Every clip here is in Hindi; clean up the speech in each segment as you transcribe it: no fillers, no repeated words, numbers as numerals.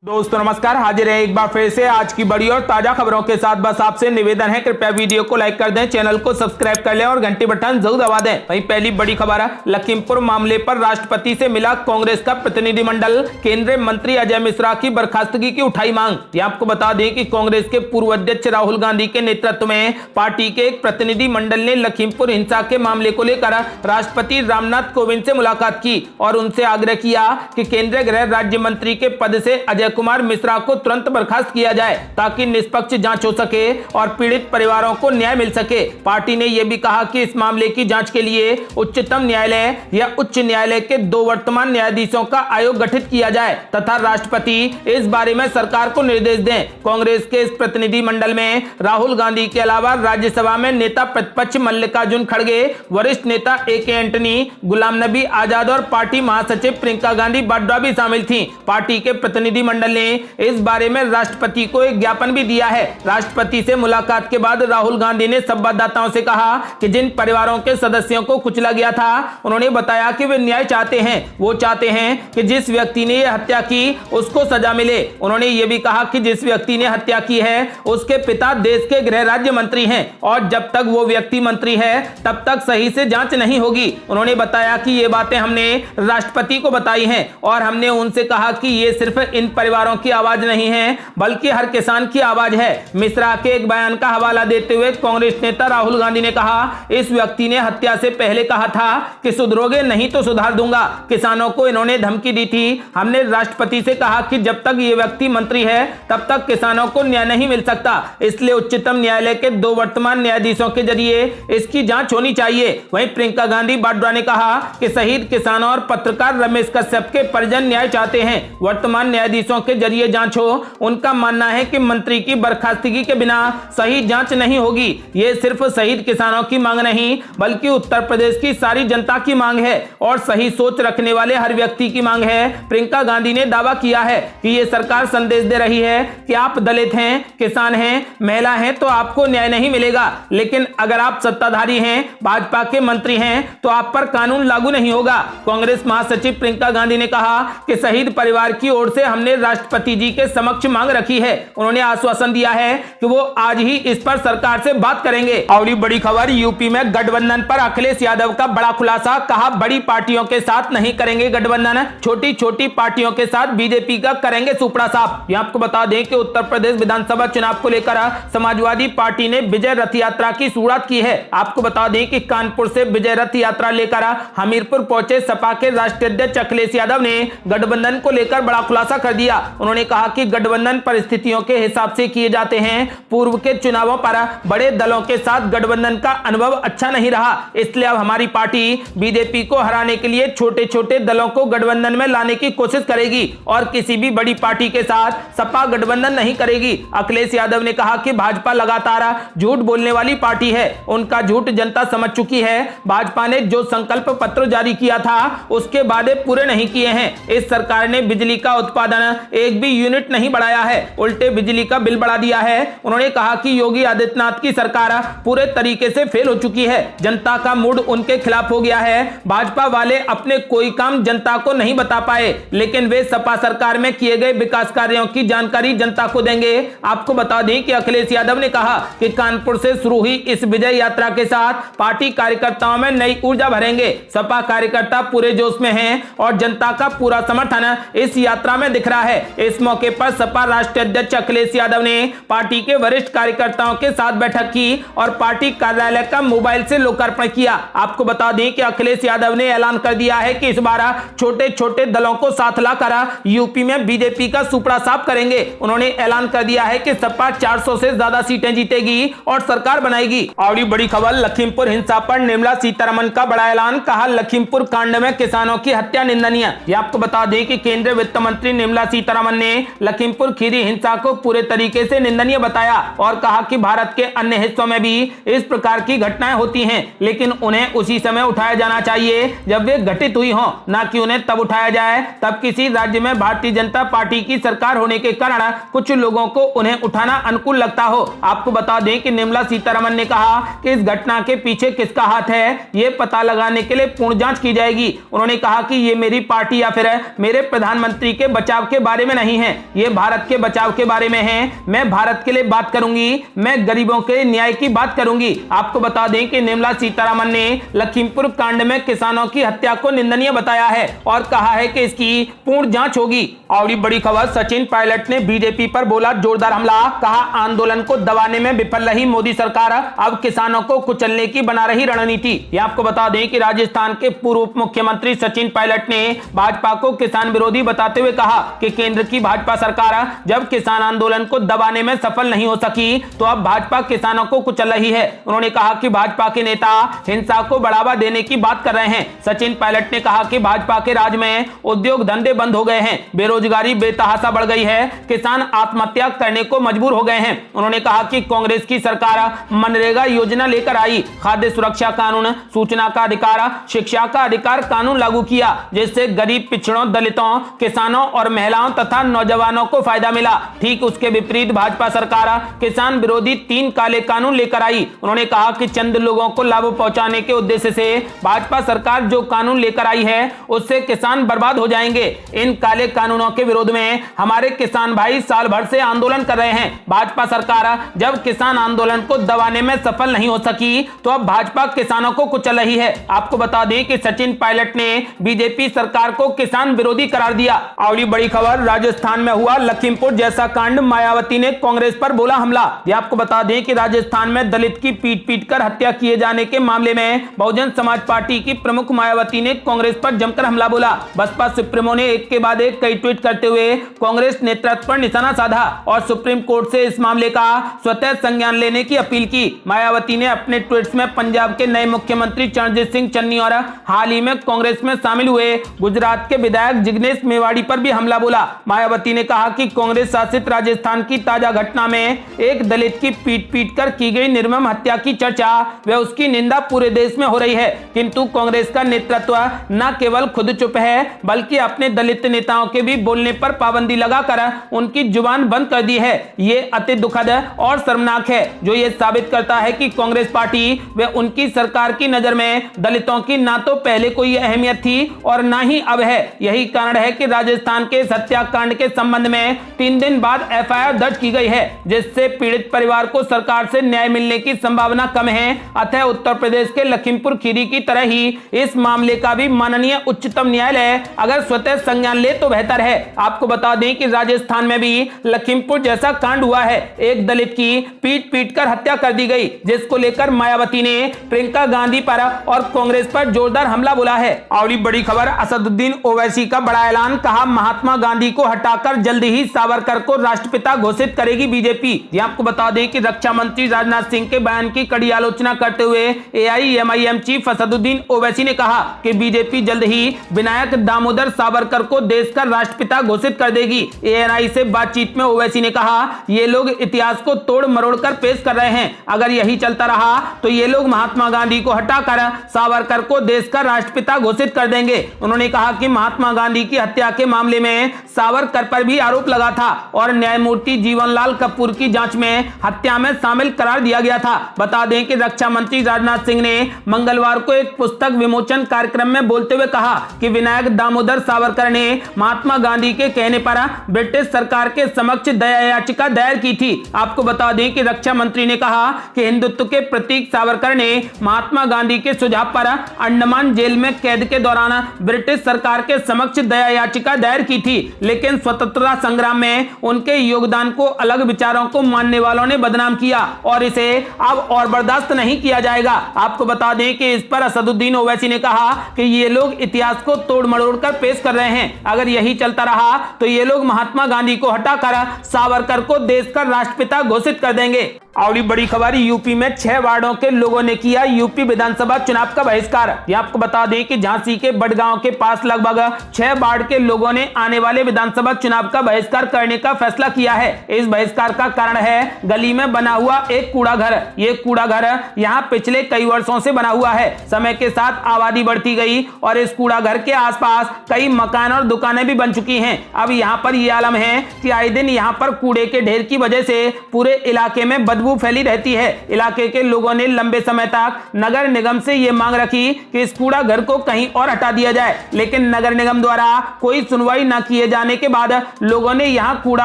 दोस्तों नमस्कार, हाजिर है एक बार फिर से आज की बड़ी और ताजा खबरों के साथ। बस आपसे निवेदन है, कृपया वीडियो को लाइक कर दें, चैनल को सब्सक्राइब कर लें और घंटी बटन जरूर दबा दें। वहीं पहली बड़ी खबर है, लखीमपुर मामले पर राष्ट्रपति से मिला कांग्रेस का प्रतिनिधिमंडल, केंद्रीय मंत्री अजय मिश्रा की बर्खास्तगी की उठाई मांग। आपको बता दें कि कांग्रेस के पूर्व अध्यक्ष राहुल गांधी के नेतृत्व में पार्टी के एक प्रतिनिधिमंडल ने लखीमपुर हिंसा के मामले को लेकर राष्ट्रपति रामनाथ कोविंद से मुलाकात की और उनसे आग्रह किया कि केंद्रीय गृह राज्य मंत्री के पद से अजय कुमार मिश्रा को तुरंत बर्खास्त किया जाए ताकि निष्पक्ष जांच हो सके और पीड़ित परिवारों को न्याय मिल सके। पार्टी ने यह भी कहा कि इस मामले की जांच के लिए उच्चतम न्यायालय या उच्च न्यायालय के 2 वर्तमान न्यायाधीशों का आयोग गठित किया जाए तथा राष्ट्रपति इस बारे में सरकार को निर्देश दें। कांग्रेस के इस प्रतिनिधिमंडल में राहुल गांधी के अलावा राज्यसभा में नेता प्रतिपक्ष मल्लिकार्जुन खड़गे, वरिष्ठ नेता AK एंटनी, गुलाम नबी आजाद और पार्टी महासचिव प्रियंका गांधी वाड्रा भी शामिल थी। पार्टी के प्रतिनिधिमंडल ने इस बारे में राष्ट्रपति को एक ज्ञापन भी दिया है। राष्ट्रपति से मुलाकात के बाद राहुल गांधी ने संवाददाताओं से कहा कि जिन परिवारों के सदस्यों को कुचला गया था, उन्होंने बताया कि वे न्याय चाहते हैं। वो चाहते हैं कि जिस व्यक्ति ने यह हत्या की उसको सजा मिले। उन्होंने ये भी कहा कि जिस व्यक्ति ने हत्या की है उसके पिता देश के गृह राज्य मंत्री हैं और जब तक वो व्यक्ति मंत्री है तब तक सही से जांच नहीं होगी। उन्होंने बताया कि ये बातें हमने राष्ट्रपति को बताई हैं और हमने उनसे कहा कि ये सिर्फ इन परिवारों की आवाज नहीं है बल्कि हर किसान की आवाज है। मिश्रा के एक बयान का हवाला देते हुए कांग्रेस नेता राहुल गांधी ने कहा, इस व्यक्ति ने हत्या से पहले कहा था कि सुधरोगे नहीं तो सुधार दूंगा। किसानों को इन्होंने धमकी दी थी। हमने राष्ट्रपति से कहा कि जब तक ये व्यक्ति मंत्री है तब तक किसानों को न्याय नहीं मिल सकता, इसलिए उच्चतम न्यायालय के 2 वर्तमान न्यायाधीशों के जरिए इसकी जांच होनी चाहिए। वहीं प्रियंका गांधी वाड्रा ने कहा कि शहीद किसानों और पत्रकार रमेश कश्यप के परिजन न्याय चाहते हैं, वर्तमान न्यायाधीशों के जरिए जांच हो। उनका मानना है कि मंत्री की बर्खास्तगी के बिना सही जांच नहीं होगी। ये सिर्फ शहीद किसानों की मांग नहीं बल्कि उत्तर प्रदेश की सारी जनता की मांग है और सही सोच रखने वाले हर व्यक्ति की मांग है। प्रियंका गांधी ने दावा किया है कि ये सरकार संदेश दे रही है कि आप दलित हैं, किसान हैं, महिला हैं तो आपको न्याय नहीं मिलेगा, लेकिन अगर आप सत्ताधारी हैं, भाजपा के मंत्री हैं तो आप पर कानून लागू नहीं होगा। कांग्रेस महासचिव प्रियंका गांधी ने कहा कि शहीद परिवार की ओर से हमने राष्ट्रपति जी के समक्ष मांग रखी है। उन्होंने आश्वासन दिया है कि वो आज ही इस पर सरकार से बात करेंगे। और बड़ी खबर, यूपी में गठबंधन पर अखिलेश यादव का बड़ा खुलासा, कहा बड़ी पार्टियों के साथ नहीं करेंगे गठबंधन, छोटी छोटी पार्टियों के साथ बीजेपी का करेंगे सुपड़ा साफ। यहां आपको बता दें कि उत्तर प्रदेश विधानसभा चुनाव को लेकर समाजवादी पार्टी ने विजय रथ यात्रा की शुरुआत की है। आपको बता दें कि कानपुर से विजय रथ यात्रा लेकर हमीरपुर पहुंचे सपा के राष्ट्रीय अध्यक्ष अखिलेश यादव ने गठबंधन को लेकर बड़ा खुलासा कर दिया। उन्होंने कहा कि गठबंधन परिस्थितियों के हिसाब से किए जाते हैं। पूर्व के चुनावों पर बड़े दलों के साथ गठबंधन का अनुभव अच्छा नहीं रहा, इसलिए अब हमारी पार्टी बीजेपी को हराने के लिए छोटे छोटे दलों को गठबंधन में लाने की कोशिश करेगी और किसी भी बड़ी पार्टी के साथ सपा गठबंधन नहीं करेगी। अखिलेश यादव ने कहा कि भाजपा लगातार झूठ बोलने वाली पार्टी है, उनका झूठ जनता समझ चुकी है। भाजपा ने जो संकल्प पत्र जारी किया था उसके वादे पूरे नहीं किए हैं। इस सरकार ने बिजली का उत्पादन एक भी यूनिट नहीं बढ़ाया है, उल्टे बिजली का बिल बढ़ा दिया है। उन्होंने कहा कि योगी आदित्यनाथ की सरकार पूरे तरीके से फेल हो चुकी है, जनता का मूड उनके खिलाफ हो गया है। भाजपा वाले अपने कोई काम जनता को नहीं बता पाए, लेकिन वे सपा सरकार में किए गए विकास कार्यों की जानकारी जनता को देंगे। आपको बता दें कि अखिलेश यादव ने कहा कि कानपुर से शुरू हुई इस विजय यात्रा के साथ पार्टी कार्यकर्ताओं में नई ऊर्जा भरेंगे। सपा कार्यकर्ता पूरे जोश में हैं और जनता का पूरा समर्थन इस यात्रा में दिख रहा है। इस मौके पर सपा राष्ट्रीय अध्यक्ष अखिलेश यादव ने पार्टी के वरिष्ठ कार्यकर्ताओं के साथ बैठक की और पार्टी कार्यालय का मोबाइल से लोकार्पण किया। आपको बता दें कि अखिलेश यादव ने ऐलान कर दिया है कि इस बार छोटे छोटे दलों को साथ लाकर यूपी में बीजेपी का सुपड़ा साफ करेंगे। उन्होंने ऐलान कर दिया है कि सपा 400 से ज्यादा सीटें जीतेगी और सरकार बनाएगी। और बड़ी खबर, लखीमपुर हिंसा पर निर्मला सीतारमण का बड़ा ऐलान, कहा लखीमपुर कांड में किसानों की हत्या निंदनीय। यह आपको बता दें कि केंद्रीय वित्त मंत्री निर्मला सीतारमण ने लखीमपुर खीरी हिंसा को पूरे तरीके से निंदनीय बताया और कहा कि भारत के अन्य हिस्सों में भी इस प्रकार की घटनाएं होती हैं, लेकिन उन्हें उसी समय उठाया जाना चाहिए जब वे घटित हुई हों, न कि उन्हें तब उठाया जाए तब किसी राज्य में भारतीय जनता पार्टी की सरकार होने के कारण कुछ लोगों को उन्हें उठाना अनुकूल लगता हो। आपको बता दें कि निर्मला सीतारमण ने कहा कि इस घटना के पीछे किसका हाथ है ये पता लगाने के लिए पूर्ण जांच की जाएगी। उन्होंने कहा कि ये मेरी पार्टी या फिर मेरे प्रधानमंत्री के बचाव के बारे में नहीं है, ये भारत के बचाव के बारे में है। मैं भारत के लिए बात करूंगी, मैं गरीबों के न्याय की बात करूंगी। आपको बता दें कि निर्मला सीतारमण ने लखीमपुर कांड में किसानों की हत्या को निंदनीय बताया है और कहा है कि इसकी पूर्ण जांच होगी। और बड़ी खबर, सचिन पायलट ने बीजेपी पर बोला जोरदार हमला, कहा आंदोलन को दबाने में विफल रही मोदी सरकार, अब किसानों को कुचलने की बना रही रणनीति। ये आपको बता दें कि राजस्थान के पूर्व उप मुख्यमंत्री सचिन पायलट ने भाजपा को किसान विरोधी बताते हुए कहा कि केंद्र की भाजपा सरकार जब किसान आंदोलन को दबाने में सफल नहीं हो सकी तो अब भाजपा किसानों को कुचल रही है। उन्होंने कहा कि भाजपा के नेता हिंसा को बढ़ावा देने की बात कर रहे हैं। सचिन पायलट ने कहा कि भाजपा के राज में उद्योग धंधे बंद हो गए हैं, बेरोजगारी बेतहाशा बढ़ गई है, किसान आत्महत्या करने को मजबूर हो गए हैं। उन्होंने कहा कि कांग्रेस की सरकार मनरेगा योजना लेकर आई, खाद्य सुरक्षा कानून, सूचना का अधिकार, शिक्षा का अधिकार कानून लागू किया, जिससे गरीब, पिछड़ों, दलितों, किसानों और महिलाओं तथा नौजवानों को फायदा मिला। ठीक उसके विपरीत भाजपा सरकार किसान विरोधी 3 काले कानून लेकर आई। उन्होंने कहा कि चंद लोगों को लाभ पहुंचाने के उद्देश्य से भाजपा सरकार जो कानून लेकर आई है उससे किसान बर्बाद हो जाएंगे। इन काले कानूनों के विरोध में हमारे किसान भाई साल भर से आंदोलन कर रहे हैं। भाजपा सरकार जब किसान आंदोलन को दबाने में सफल नहीं हो सकी तो अब भाजपा किसानों को कुचल रही है। आपको बता दें कि सचिन पायलट ने बीजेपी सरकार को किसान विरोधी करार दिया। अगली बड़ी खबर, राजस्थान में हुआ लखीमपुर जैसा कांड, मायावती ने कांग्रेस पर बोला हमला। ये आपको बता दें कि राजस्थान में दलित की पीट कर हत्या किए जाने के मामले में बहुजन समाज पार्टी की प्रमुख मायावती ने कांग्रेस पर जमकर हमला बोला। बसपा सुप्रीमो ने एक के बाद एक कई ट्वीट करते हुए कांग्रेस नेतृत्व पर निशाना साधा और सुप्रीम कोर्ट से इस मामले का स्वतः संज्ञान लेने की अपील की। मायावती ने अपने ट्वीट्स में पंजाब के नए मुख्यमंत्री चरणजीत सिंह चन्नी और हाल ही में कांग्रेस में शामिल हुए गुजरात के विधायक जिग्नेश मेवाड़ी पर भी हमला बोला। मायावती ने कहा कि कांग्रेस शासित राजस्थान की ताजा घटना में एक दलित की पीट कर की गई निर्मम हत्या की चर्चा व उसकी निंदा पूरे देश में हो रही है, किंतु कांग्रेस का नेतृत्व न केवल खुद चुप है बल्कि अपने दलित नेताओं के भी बोलने पर पाबंदी लगाकर उनकी जुबान बंद कर दी है। ये अति दुखद और शर्मनाक है, जो ये साबित करता है कि कांग्रेस पार्टी व उनकी सरकार की नजर में दलितों की ना तो पहले कोई अहमियत थी और ना ही अब है। यही कारण है कि राजस्थान के हत्याकांड के संबंध में 3 दिन बाद एफआईआर दर्ज की गई है, जिससे पीड़ित परिवार को सरकार से न्याय मिलने की संभावना कम है। अतः उत्तर प्रदेश के लखीमपुर खीरी की तरह ही इस मामले का भी माननीय उच्चतम न्यायालय अगर स्वतः संज्ञान ले तो बेहतर है। आपको बता दें कि राजस्थान में भी लखीमपुर जैसा कांड हुआ है, एक दलित की पीट कर हत्या कर दी गई, जिसको लेकर मायावती ने प्रियंका गांधी पर और कांग्रेस पर जोरदार हमला बोला है। अगली बड़ी खबर, असदुद्दीन ओवैसी का बड़ा ऐलान, कहा महात्मा गांधी को हटाकर जल्द ही सावरकर को राष्ट्रपिता घोषित करेगी बीजेपी। आपको बता दें कि रक्षा मंत्री राजनाथ सिंह के बयान की कड़ी आलोचना करते हुए एआईएमआईएम चीफ असदुद्दीन ओवैसी ने कहा कि बीजेपी जल्द ही विनायक दामोदर सावरकर को देश का राष्ट्रपिता घोषित कर देगी। एएनआई से बातचीत में ओवैसी ने कहा, ये लोग इतिहास को तोड़ मरोड़ कर पेश कर रहे हैं, अगर यही चलता रहा तो ये लोग महात्मा गांधी को हटाकर सावरकर को देश का राष्ट्रपिता घोषित कर देंगे। उन्होंने कहा कि महात्मा गांधी की हत्या के मामले में सावरकर पर भी आरोप लगा था और न्यायमूर्ति जीवनलाल कपूर की जांच में हत्या में शामिल करार दिया गया था। बता दें कि रक्षा मंत्री राजनाथ सिंह ने मंगलवार को एक पुस्तक विमोचन कार्यक्रम में बोलते हुए कहा कि विनायक दामोदर सावरकर ने महात्मा गांधी के कहने पर ब्रिटिश सरकार के समक्ष दया याचिका दायर की थी। आपको बता दें कि रक्षा मंत्री ने कहा कि हिंदुत्व के प्रतीक सावरकर ने महात्मा गांधी के सुझाव पर अंडमान जेल में कैद के दौरान ब्रिटिश सरकार के समक्ष दया याचिका दायर की थी, लेकिन स्वतंत्रता संग्राम में उनके योगदान को अलग विचारों को मानने वालों ने बदनाम किया और इसे अब और बर्दाश्त नहीं किया जाएगा। आपको बता दें कि इस पर असदुद्दीन ओवैसी ने कहा कि ये लोग इतिहास को तोड़ मरोड़ कर पेश कर रहे हैं, अगर यही चलता रहा तो ये लोग महात्मा गांधी को हटाकर सावरकर को देश का राष्ट्रपिता घोषित कर देंगे। अगली बड़ी खबर, यूपी में 6 वार्डों के लोगों ने किया यूपी विधानसभा चुनाव का बहिष्कार। आपको बता दें कि झांसी के बड़गांव के पास लगभग 6 वार्ड के लोगों ने आने वाले विधानसभा चुनाव का बहिष्कार करने का फैसला किया है। इस बहिष्कार का कारण है गली में बना हुआ एक कूड़ा घर। ये कूड़ा घर यहाँ पिछले कई वर्षों से बना हुआ है। समय के साथ आबादी बढ़ती गई और इस कूड़ा घर के आसपास कई मकान और दुकानें भी बन चुकी हैं। अब यहाँ पर यह आलम है कि आए दिन यहाँ पर कूड़े के ढेर की वजह से पूरे इलाके में बदबू बदबू फैली रहती है। इलाके के लोगों ने लंबे समय तक नगर निगम से ये मांग रखी कि इस कूड़ा घर को कहीं और हटा दिया जाए, लेकिन नगर निगम द्वारा कोई सुनवाई न किए जाने के बाद लोगों ने यहां कूड़ा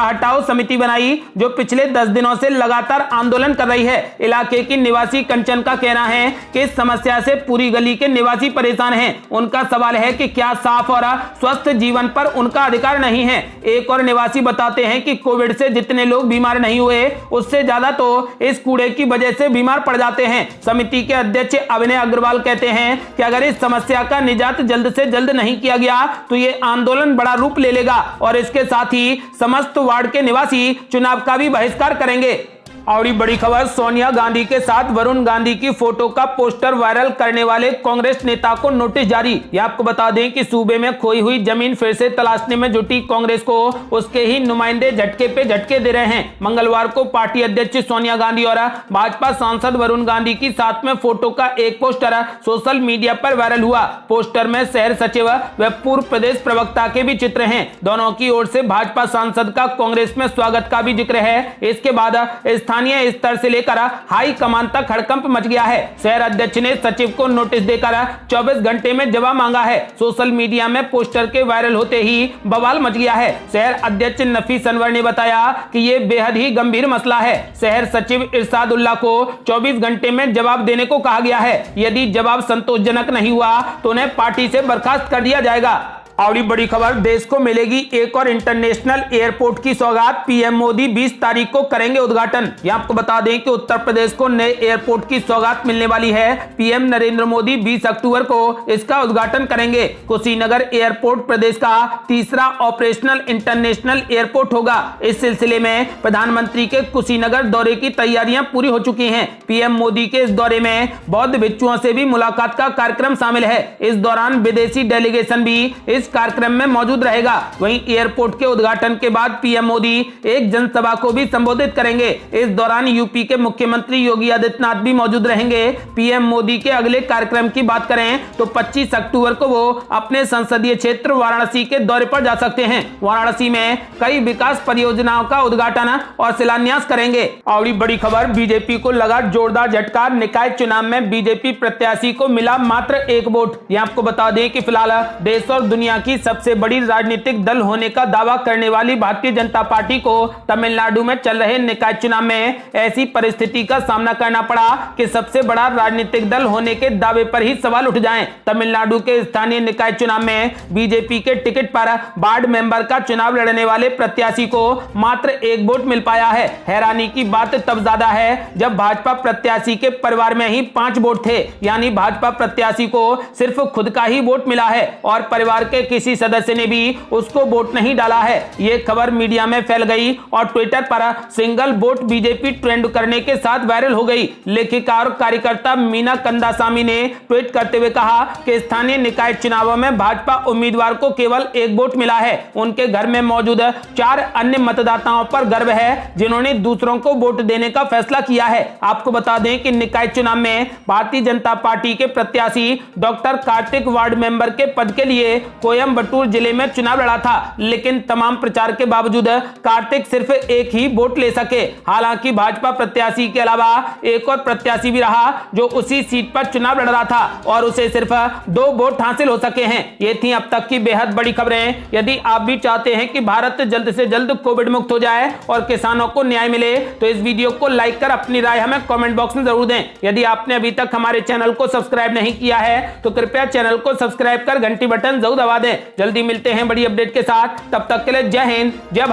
हटाओ समिति बनाई, जो पिछले 10 दिनों से लगातार आंदोलन कर रही है। इलाके की निवासी कंचन का कहना है कि इस समस्या से पूरी गली के निवासी परेशान हैं। उनका सवाल है कि क्या साफ और स्वस्थ जीवन पर उनका अधिकार नहीं है। एक और निवासी बताते हैं कि कोविड से जितने लोग बीमार नहीं हुए, उससे ज्यादा तो इस कूड़े की वजह से बीमार पड़ जाते हैं। समिति के अध्यक्ष अभिनय अग्रवाल कहते हैं कि अगर इस समस्या का निजात जल्द से जल्द नहीं किया गया तो ये आंदोलन बड़ा रूप ले लेगा और इसके साथ ही समस्त वार्ड के निवासी चुनाव का भी बहिष्कार करेंगे। और बड़ी खबर, सोनिया गांधी के साथ वरुण गांधी की फोटो का पोस्टर वायरल करने वाले कांग्रेस नेता को नोटिस जारी। ये आपको बता दें कि सूबे में खोई हुई जमीन फिर से तलाशने में जुटी कांग्रेस को उसके ही नुमाइंदे झटके पे झटके दे रहे हैं। मंगलवार को पार्टी अध्यक्ष सोनिया गांधी और भाजपा सांसद वरुण गांधी की साथ में फोटो का एक पोस्टर सोशल मीडिया पर वायरल हुआ। पोस्टर में शहर सचिव व पूर्व प्रदेश प्रवक्ता के भी चित्र हैं। दोनों की ओर से भाजपा सांसद का कांग्रेस में स्वागत का भी जिक्र है। इसके बाद स्थानीय स्तर से लेकर हाई कमान तक हड़कंप मच गया है। शहर अध्यक्ष ने सचिव को नोटिस देकर 24 घंटे में जवाब मांगा है। सोशल मीडिया में पोस्टर के वायरल होते ही बवाल मच गया है। शहर अध्यक्ष नफीस अनवर ने बताया कि यह बेहद ही गंभीर मसला है। शहर सचिव इरशादुल्लाह को 24 घंटे में जवाब देने को कहा गया है। यदि जवाब संतोषजनक नहीं हुआ तो उन्हें पार्टी से बर्खास्त कर दिया जाएगा। और बड़ी खबर, देश को मिलेगी एक और इंटरनेशनल एयरपोर्ट की सौगात। पीएम मोदी 20 तारीख को करेंगे उद्घाटन। ये आपको बता दें कि उत्तर प्रदेश को नए एयरपोर्ट की सौगात मिलने वाली है। पीएम नरेंद्र मोदी 20 अक्टूबर को इसका उद्घाटन करेंगे। कुशीनगर एयरपोर्ट प्रदेश का तीसरा ऑपरेशनल इंटरनेशनल एयरपोर्ट होगा। इस सिलसिले में प्रधानमंत्री के कुशीनगर दौरे की तैयारियां पूरी हो चुकी हैं। पीएम मोदी के इस दौरे में बौद्ध भिक्षुओं से भी मुलाकात का कार्यक्रम शामिल है। इस दौरान विदेशी डेलीगेशन भी इस कार्यक्रम में मौजूद रहेगा। वहीं एयरपोर्ट के उद्घाटन के बाद पीएम मोदी एक जनसभा को भी संबोधित करेंगे। इस दौरान यूपी के मुख्यमंत्री योगी आदित्यनाथ भी मौजूद रहेंगे। पीएम मोदी के अगले कार्यक्रम की बात करें तो 25 अक्टूबर को वो अपने संसदीय क्षेत्र वाराणसी के दौरे पर जा सकते हैं। वाराणसी में कई विकास परियोजनाओं का उद्घाटन और शिलान्यास करेंगे। और बड़ी खबर, बीजेपी को लगा जोरदार झटका। निकाय चुनाव में बीजेपी प्रत्याशी को मिला मात्र 1 वोट। यह आपको बता दें कि फिलहाल देश और दुनिया की सबसे बड़ी राजनीतिक दल होने का दावा करने वाली भारतीय जनता पार्टी को तमिलनाडु में चल रहे निकाय चुनाव में ऐसी परिस्थिति का सामना करना पड़ा कि सबसे बड़ा राजनीतिक दल होने के दावे पर ही सवाल उठ जाएं। तमिलनाडु के स्थानीय निकाय चुनाव में बीजेपी के टिकट पर वार्ड मेंबर का चुनाव लड़ने वाले प्रत्याशी को मात्र 1 वोट मिल पाया है। हैरानी की बात तब ज्यादा है जब भाजपा प्रत्याशी के परिवार में ही 5 वोट थे, यानी भाजपा प्रत्याशी को सिर्फ खुद का ही वोट मिला है और परिवार के किसी सदस्य ने भी उसको वोट नहीं डाला है। यह खबर मीडिया में फैल गई और ट्विटर पर सिंगल वोट बीजेपी ट्रेंड करने के साथ वायरल हो गई। लेखिका और कार्यकर्ता मीना कंदासामी ने ट्वीट करते हुए कहा कि स्थानीय निकाय चुनावों में भाजपा उम्मीदवार को केवल 1 वोट मिला है। उनके घर में मौजूद 4 अन्य मतदाताओं पर गर्व है जिन्होंने दूसरों को वोट देने का फैसला किया है। आपको बता दें कि निकाय चुनाव में भारतीय जनता पार्टी के प्रत्याशी डॉक्टर कार्तिक वार्ड मेंबर के पद के लिए कोयम्बटूर जिले में चुनाव लड़ा था, लेकिन तमाम प्रचार के बावजूद कार्तिक सिर्फ 1 ही वोट ले सके। हालांकि भाजपा प्रत्याशी के अलावा एक और प्रत्याशी भी रहा जो उसी सीट पर चुनाव लड़ रहा था और उसे सिर्फ 2 वोट हासिल हो सके हैं। ये थी अब तक की बेहद बड़ी खबरें। यदि आप भी चाहते हैं कि भारत जल्द से जल्द कोविड मुक्त हो जाए और किसानों को न्याय मिले तो इस वीडियो को लाइक कर अपनी राय हमें कमेंट बॉक्स में जरूर दें। यदि आपने अभी तक हमारे चैनल को सब्सक्राइब नहीं किया है तो कृपया चैनल को सब्सक्राइब कर घंटी बटन जरूर दबा दें। जल्दी मिलते हैं बड़ी अपडेट के साथ, तब तक के लिए जय हिंद जय भारत।